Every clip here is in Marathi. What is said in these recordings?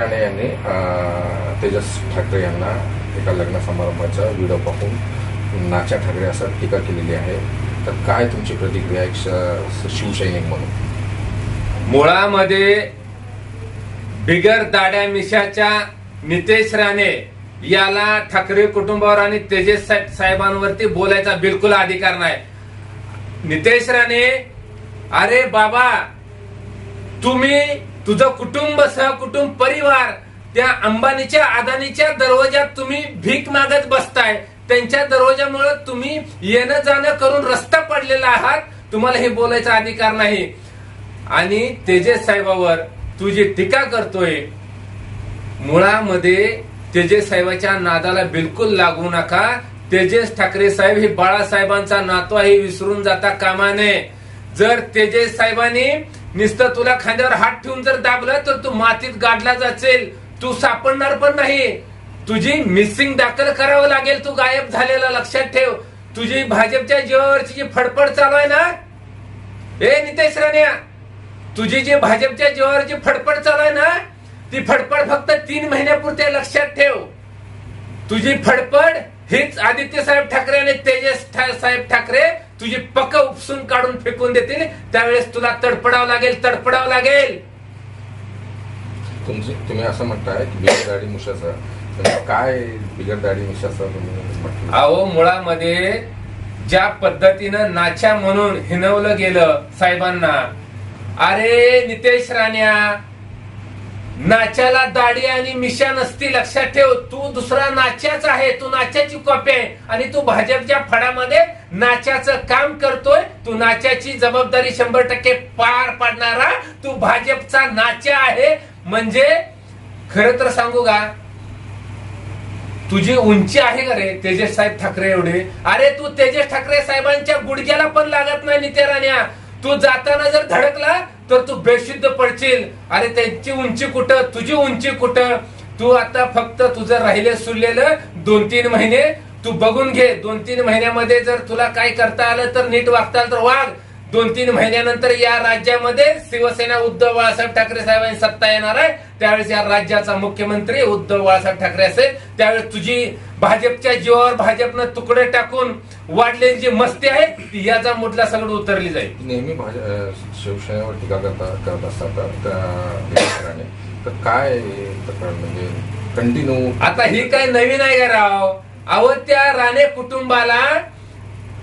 ठाणे यांनी तेजस ठाकरे यांना एका लग्न समारंभाचा व्हिडिओ पाहून नाच्या ठाकरे असं टीका केलेली आहे. तर काय तुमची प्रतिक्रिया एक शिवसैनिक म्हणून? मुळामध्ये बिगर दाड्या मिशाच्या नितेश राणे याला ठाकरे कुटुंबावर आणि तेजस साहेबांवरती बोलायचा बिलकुल अधिकार नाही. नितेश राणे, अरे बाबा, तुम्ही तुझं कुटुंब, सहकुटुंब, परिवार त्या अंबानीच्या अदानीच्या दरवाजात तुम्ही भीक मागत बसताय. त्यांच्या दरवाजामुळे तुम्ही येणं जाणं करून रस्ता पडलेला आहात. तुम्हाला हे बोलायचा अधिकार नाही. आणि तेजस साहेबावर तू जी टीका करतोय, मुळामध्ये तेजस साहेबाच्या नादाला बिलकुल लागू नका. तेजस ठाकरे साहेब हे बाळासाहेबांचा नातू आहे, विसरून जाता कामा नये. जर तेजस साहेबांनी नुसतं तुला खांद्यावर हात ठेवून जर दाबलं तर तू मातीत गाडला जाशील. तू सापडणार पण नाही. तुझी मिसिंग दाखल करावं लागेल. तू गायब झालेला लक्षात ठेव. तुझी भाजपच्या जीवावरची जी फडफड चालू आहे ना, ए नितेश राणे, तुझी जी भाजपच्या जीवावरची फडफड चालू आहे ना, ती फडफड फक्त 3 महिन्यापुरते लक्षात ठेव. तुझी फडफड हीच आदित्य साहेब ठाकरे आणि तेजस साहेब ठाकरे तुझी पक्क उपसून काढून फेकून देतील. त्यावेळेस तुला तडपडावं लागेल. तुम्ही असं म्हणताय की बिगर दाढी मिशाचं, काय बिगर दाढी मिशाचं तुम्ही म्हटलं? अहो, मुळामध्ये ज्या पद्धतीनं नाच्या म्हणून हिनवलं गेलं साहेबांना, अरे नितेश राण्या, नाच्याला दाढी आणि मिशा नसती, लक्षात ठेव. तू दुसरा नाच्याच आहे. तू नाच्याची कॉपी आहे आणि तू भाजपच्या फडामध्ये नाच्याचं काम करतोय. तू नाच्याची जबाबदारी 100% पार पाडणारा तू भाजपचा नाच्या आहे. म्हणजे खरं तर सांगू का, तुझी उंची आहे का रे तेजस साहेब ठाकरे एवढे? अरे तू तेजस ठाकरे साहेबांच्या गुडघ्याला पण लागत नाही नितेश राण्या. तू जाताना जर धडकला तर तू बेशुद्ध पडशील. अरे त्यांची उंची कुठं, तुझी उंची कुठं? तू आता फक्त तुझं राहिले सुरलेलं 2-3 महिने तू बघून घे. 2-3 महिन्यामध्ये जर तुला काय करता आलं तर नीट वागता आलं तर वाग. 2-3 महिन्यानंतर या राज्यामध्ये शिवसेना उद्धव बाळासाहेब ठाकरे साहेबांची सत्ता येणार आहे. त्यावेळेस या राज्याचा मुख्यमंत्री उद्धव बाळासाहेब ठाकरे असेल. त्यावेळेस तुझी भाजपच्या जीवावर भाजपनं तुकडे टाकून वाढलेली जी मस्ती आहे ती याचा मुडला सगळं उतरली जाईल. नेहमी शिवसेनेवर टीका करत असतात तर काय म्हणजे कंटिन्यू? आता ही काय नवीन आहे का राव? अहो, त्या राणे कुटुंबाला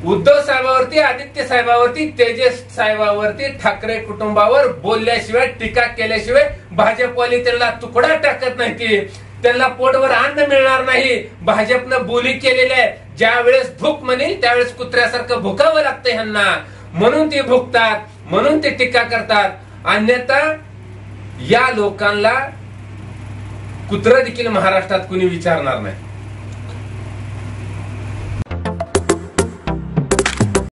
उद्धव साहेबावरती, आदित्य साहेबावरती, तेजस साहेबावरती, ठाकरे कुटुंबावर बोलल्याशिवाय, टीका केल्याशिवाय भाजपवाली त्यांना तुकडा टाकत नाही. त्यांना पोटवर अन्न मिळणार नाही. भाजपनं बोली केलेली आहे. ज्या वेळेस भूक म्हणेल त्यावेळेस कुत्र्यासारखं भुकावं लागतं ह्यांना. म्हणून ते भुकतात, म्हणून ते टीका करतात. अन्यथा या लोकांना कुत्रं देखील महाराष्ट्रात कुणी विचारणार नाही.